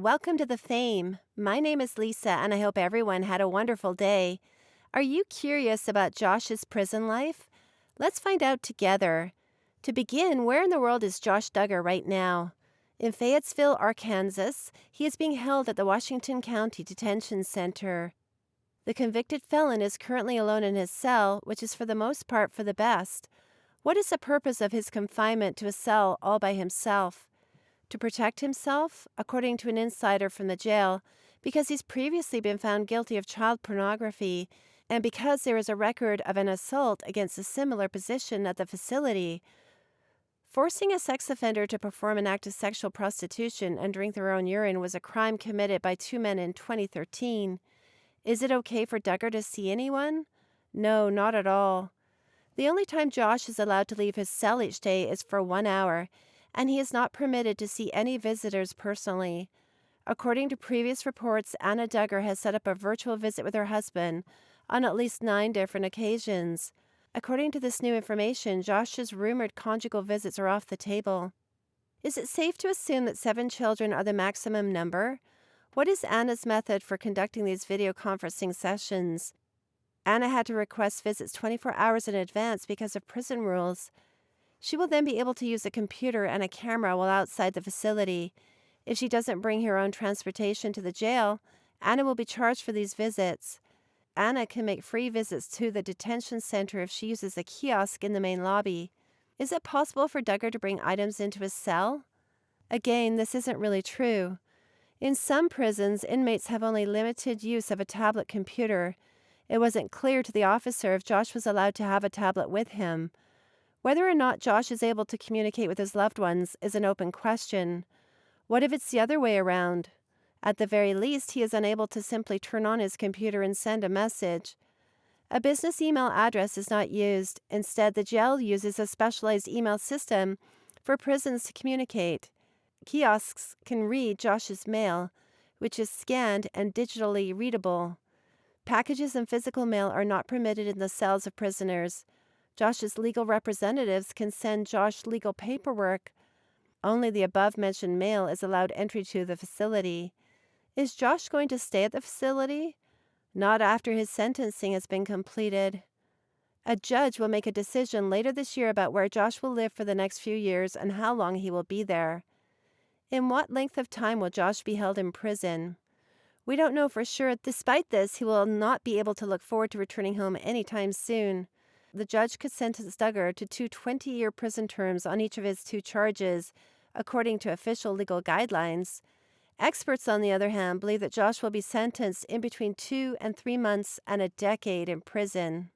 welcome to the Fame. My name is Lisa, and I hope everyone had a wonderful day. Are you curious about Josh's prison life? Let's find out together. To begin, where in the world is Josh Duggar right now? In Fayettesville, Arkansas, he is being held at the Washington County Detention Center. The convicted felon is currently alone in his cell, which is for the most part for the best. What is the purpose of his confinement to a cell all by himself? To protect himself, according to an insider from the jail, because he's previously been found guilty of child pornography, and because there is a record of an assault against a similar position at the facility. Forcing a sex offender to perform an act of sexual prostitution and drink their own urine was a crime committed by two men in 2013. Is it okay for Duggar to see anyone? No, not at all. The only time Josh is allowed to leave his cell each day is for 1 hour, and he is not permitted to see any visitors personally. According to previous reports, Anna Duggar has set up a virtual visit with her husband on at least 9 different occasions. According to this new information, Josh's rumored conjugal visits are off the table. Is it safe to assume that 7 children are the maximum number? What is Anna's method for conducting these video conferencing sessions? Anna had to request visits 24 hours in advance because of prison rules. She will then be able to use a computer and a camera while outside the facility. If she doesn't bring her own transportation to the jail, Anna will be charged for these visits. Anna can make free visits to the detention center if she uses a kiosk in the main lobby. Is it possible for Duggar to bring items into his cell? Again, this isn't really true. In some prisons, inmates have only limited use of a tablet computer. It wasn't clear to the officer if Josh was allowed to have a tablet with him. Whether or not Josh is able to communicate with his loved ones is an open question. What if it's the other way around? At the very least, he is unable to simply turn on his computer and send a message. A business email address is not used. Instead, the jail uses a specialized email system for prisons to communicate. Kiosks can read Josh's mail, which is scanned and digitally readable. Packages and physical mail are not permitted in the cells of prisoners. Josh's legal representatives can send Josh legal paperwork. Only the above-mentioned mail is allowed entry to the facility. Is Josh going to stay at the facility? Not after his sentencing has been completed. A judge will make a decision later this year about where Josh will live for the next few years and how long he will be there. In what length of time will Josh be held in prison? We don't know for sure. Despite this, he will not be able to look forward to returning home anytime soon. The judge could sentence Duggar to 2 20-year prison terms on each of his 2 charges, according to official legal guidelines. Experts, on the other hand, believe that Josh will be sentenced in between 2 and 3 months and a decade in prison.